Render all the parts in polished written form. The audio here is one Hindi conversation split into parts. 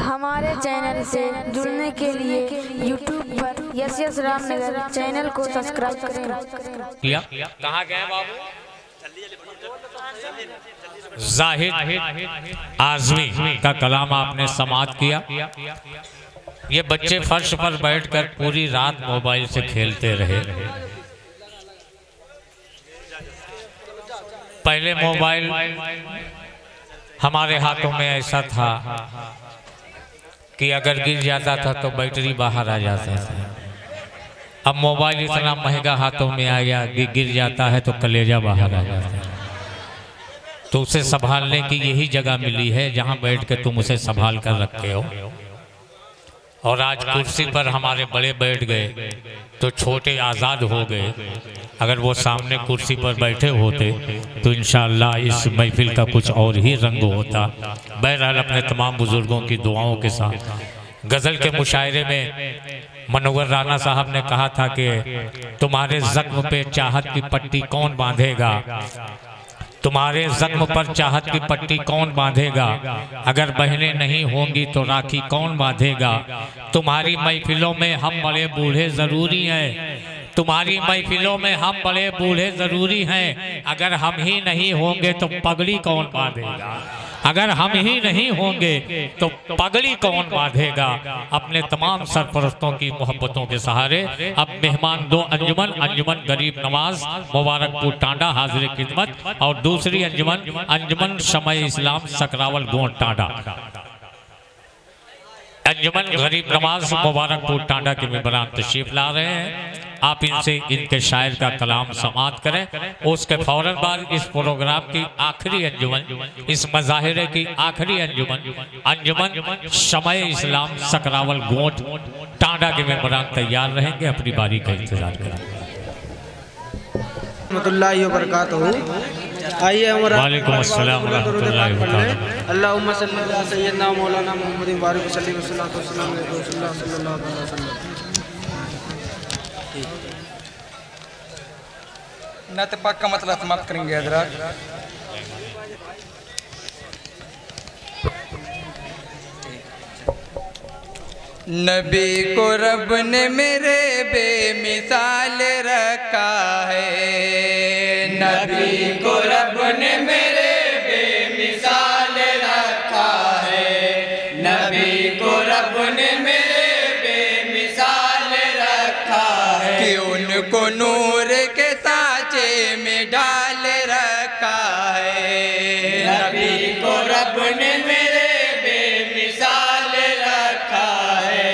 हमारे चैनल से जुड़ने के लिए YouTube पर यस रामनगर चैनल को सब्सक्राइब करें। कहाँ गए बाबू? जाहिद आज़मी का कलाम आपने समाप्त किया। ये बच्चे फर्श पर बैठकर पूरी रात मोबाइल से खेलते रहे। पहले मोबाइल हमारे हाथों में ऐसा था कि अगर गिर जाता था तो बैटरी बाहर आ जाता था। अब मोबाइल इतना महंगा हाथों में आ गया कि गिर जाता है तो कलेजा बाहर आ जाता है। तो उसे संभालने की यही जगह मिली है जहां बैठ के तुम उसे संभाल कर रखे हो। और आज कुर्सी पर हमारे बड़े बैठ गए तो छोटे आज़ाद हो गए। अगर वो सामने कुर्सी पर बैठे होते तो इंशाअल्लाह इस महफिल का कुछ और ही रंग होता। बहरहाल अपने तमाम बुजुर्गों की दुआओं के साथ गज़ल के मुशायरे में मनोवर राना साहब ने कहा था कि तुम्हारे ज़ख्म पे चाहत की पट्टी कौन बांधेगा, तुम्हारे ज़ख्म पर चाहत की पट्टी कौन बांधेगा, अगर बहनें नहीं होंगी तो राखी कौन बांधेगा। तुम्हारी महफिलों में हम बड़े बूढ़े ज़रूरी हैं, तुम्हारी महफिलों में हम बड़े बूढ़े ज़रूरी हैं, अगर हम ही नहीं होंगे तो पगड़ी कौन बांधेगा, अगर हम ही नहीं होंगे तो पगड़ी कौन बांधेगा। अपने तमाम सरपरस्तों की मोहब्बतों के सहारे अब मेहमान दो अंजुमन गरीब नवाज मुबारकपुर टांडा हाजिर खिदमत और दूसरी अंजुमन शमए इस्लाम सकरावल गोंड टांडा। अंजुमन गरीब नवाज मुबारकपुर टांडा के मेहमान तशरीफ ला रहे हैं। आप इनसे इनके शायर का कलाम समाप्त करें। उसके फौरन बाद इस प्रोग्राम की आखिरी अंजुमन, इस मज़ाहिरे की आखिरी अंजुमन शमए इस्लाम सकरावल गोंड टांडा के मेहमान तैयार रहेंगे। अपनी बारी का इंतजार करें। रहमतुल्लाहि व बरकातहू। आइए हमारा वालेकुम अस्सलाम व रहमतुल्लाहि व बरकातहू। अल्लाहुम्मा सल्ली अला सय्यदना मौलाना मुहम्मदिन बारिक वसल्लम वसल्लम सल्लल्लाहु अलैहि वसल्लम। ना तो पक्का मतलब समाप्त करेंगे हजरात। नबी को रब ने मेरे बेमिसाल रखा है, नबी को रब ने मेरे बेमिसाल रखा है, नबी को रब ने मेरे बेमिसाल रखा है, कि उनको नूर के साँचे में डाल रखा है, नबी को रब ने मेरे बेमिसाल रखा है,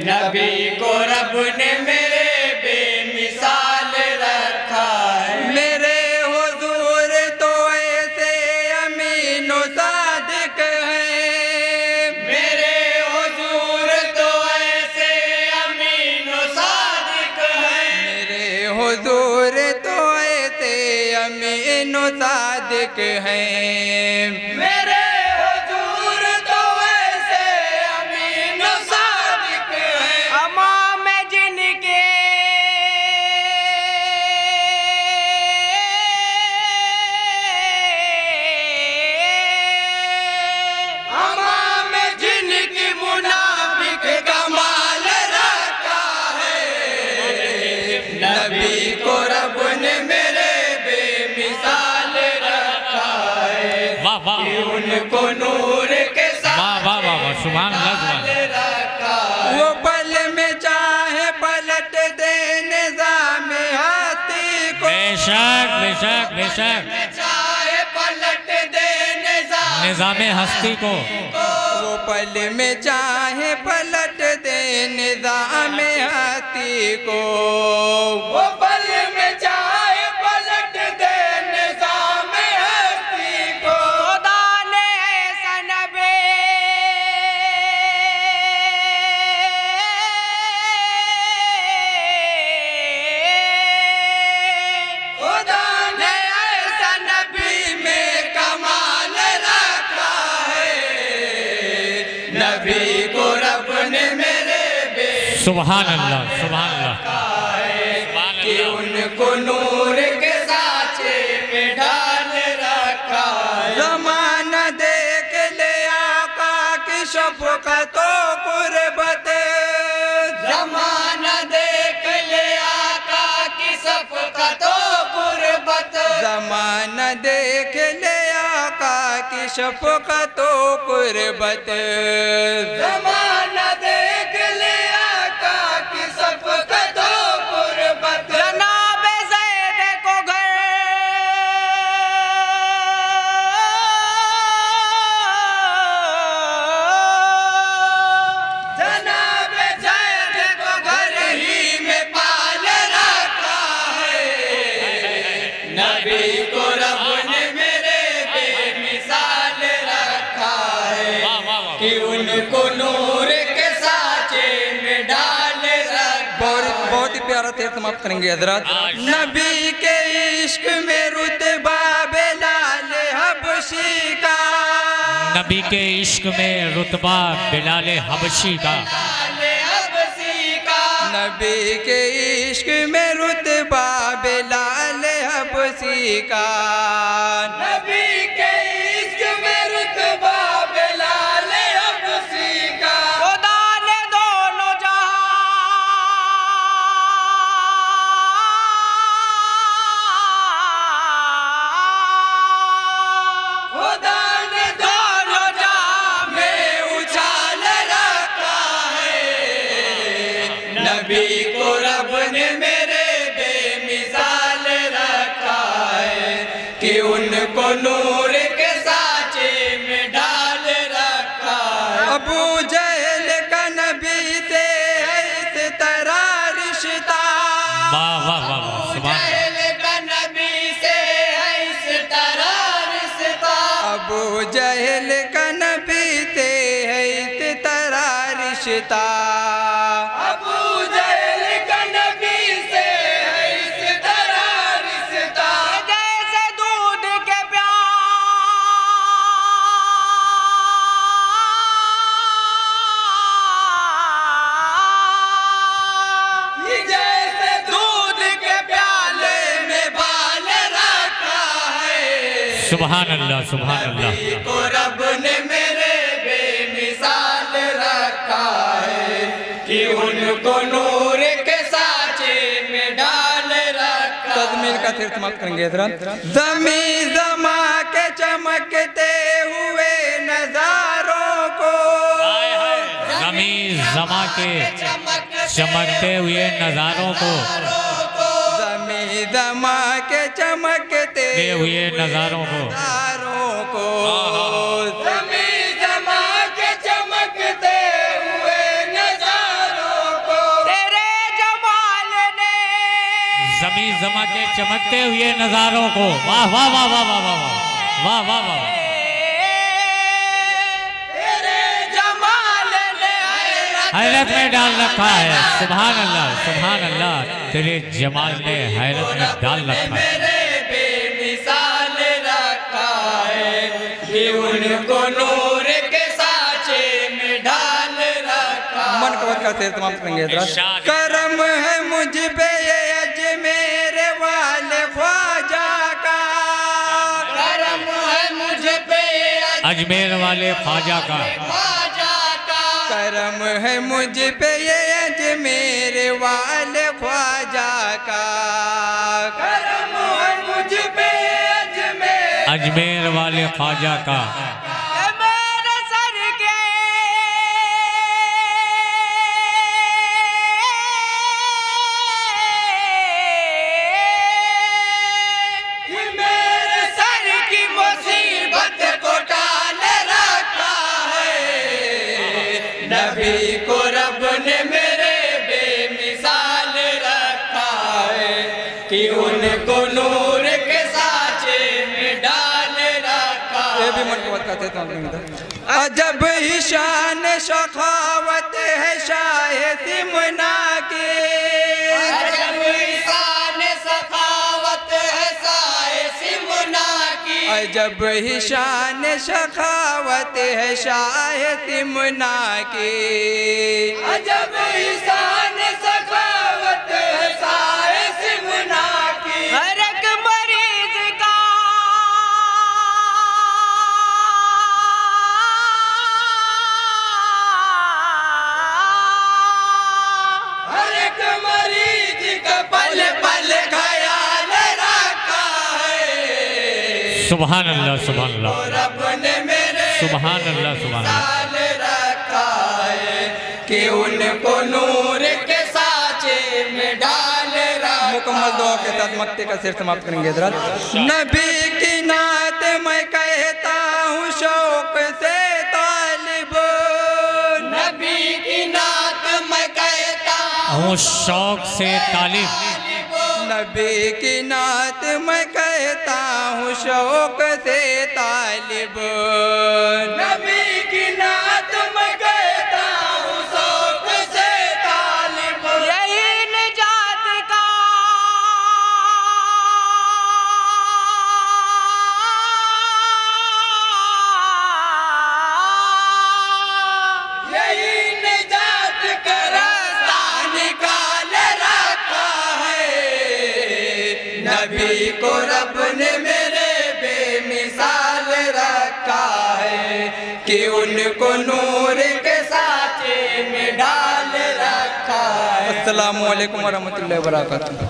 नबी को रब ने मेरे बेमिसाल रखा है। मेरे हुजूर तो ऐसे अमीन व सादिक हैं, मेरे हुजूर तो ऐसे अमीन व सादिक हैं, मेरे हुजूर तो ऐसे अमीन व सादिक हैं, मेरे हुजूर तो ऐसे अमीन व सादिक हैं। अमाम जिनके अमाम जिनकी मुनाफिक कमाल रखा है, नबी को रब ने मेरे बेमिसाल रखा है, वाह वाह उनको नूर के साथ वाह वाह वाह वाह सुभान अल्लाह। रखा है। वो पल में चाहे पलट दे निज़ाम हस्ती को, बेशक बेशक बेशक चाहे पलट दे निज़ामे हस्ती को, वो पल में चाहे पलट दे निज़ाम हस्ती को, वो पल में चाहे पलट दे निज़ाम हस्ती को। खुदा ने ऐसा नबी खुदा ने ऐसा नबी में कमाल रखा है, नबी को रब ने मेरे सुभान अल्लाह सुभान अल्लाह। कि उनको नूर के साँचे में डाल रखा है। ज़माना देख ले आका की शफकतो कुर्बत। जमाना देख ले आका की शफकतो कुर्बत। जमाना देख ले आका की शफकतो कुर्बत। जमाना देख ले आका की शफकतो कुर्बत। जनाब ज़ैद को घर जनाब ज़ैद को घर ही में पाल रखा है। नबी को रब ने मेरे बेमिसाल रखा है कि उनको नूर के साँचे में डाल रखा। बहुत ही प्यारा तीर्थ समाप्त करेंगे हजरत। नबी के इश्क में रुतबा बिलाल हबशी का। नबी के इश्क में रुतबा बिलाल हबशी का। नबी के इश्क में रुतबा बिलाल हबशी का। नबी के इश्क में रुतबा बिलाल हबशी का। खुदा ने दोनों खुदा ने दोनों जहां में उछाल रखा है। नबी को रब ने मेरे बेमिसाल रखा है कि उनको नूर के साँचे में डाल रखा है। अबू जहल का नबी से इस तरह रिश्ता। वाह वाह वाह वाह, सुभान अल्लाह। जहल का नबी से है इस तरह रिश्ता। अबू जहल का नबी से है इस तरह रिश्ता। अबू जहल का नबी से है इस तरह रिश्ता। जैसे दूध के जैसे दूध के प्याले में बाल रखा है। सुभान अल्लाह सुभान अल्लाह। को रब ने मेरे बेमिसाल रखा है कि उनको नूर के साँचे में डाल रखा। तजमील का तीर्थ समाप्त करेंगे हजरत। जमी जमा के चमकते हुए नजारों को। जमी जमा के चमकते हुए नज़ारों को। जमी जमा के चमकते हुए नज़ारों को। नजारों को। जमी जमा के चमकते हुए नजारों को। तेरे जमाल ने जमी जमा के चमकते हुए नज़ारों को। वाह वाह वाह वाह वाह वाह वाह वाह वाह वाह। तेरे जमाल ने हैरत में डाल रखा है। सुभान अल्लाह सुभान अल्लाह। तेरे जमाल ने हैरत में डाल रखा है। मेरे बेमिसाल रखा है कि उनको नूर के साँचे में डाल रखा। मन कवत का तीर्थ समाप्त करेंगे हजरत। इरशाद। करम है मुझ पे ये अजमेर वाले ख्वाजा का। करम है मुझ पे अजमेर वाले ख्वाजा का। ख्वाजा का। करम है मुझ पे ये अजमेर वाले ख्वाजा का। करम है मुझ पे अजमेर वाले ख्वाजा का। मेरे सर के मेरे सर की मुसीबत को टाल रखा है। नबी को रब ने मेरे बेमिसाल रखा है कि उनको नूर के साँचे में डाल रखा ये भी है। मन कवत का तीर्थ समाप्त करेंगे। अजब ही शान शखावत है शाह सिमना की। अजब इंसान सखावत है साए सिमना की। अजब ही शान शखावत है शाह सिमना की। अजब इंसान सखावत है साए सिमना की। हर एक मरीज का पल पल ख्याल रखा है। सुभान अल्लाह सुभान अल्लाह रब ने मेरे सुभान अल्लाह सुभान अल्लाह साल रखा है कि उनको नूर के साँचे में डाल रखा। मुकम्मल दुआ के साथ मक्ते का सिर समाप्त करेंगे हजरत। नबी की नात मैं कहता हूँ शौक से तालिब, नबी की नात मैं कहता हूँ शौक से तालिब, नबी की नात मैं कहता हूँ शौक से तालिब, नबी की नात मैं कहता हूँ शौक से तालिब। यही निजात का यही निजात का रास्ता निकाल रखा है। नबी को रब ने मेरे बेमिसाल रखा है कि उनको नूर के साँचे में डाल रखा है। अस्सलामु अलैकुम वरहमतुल्लाहि वबरकातुहू।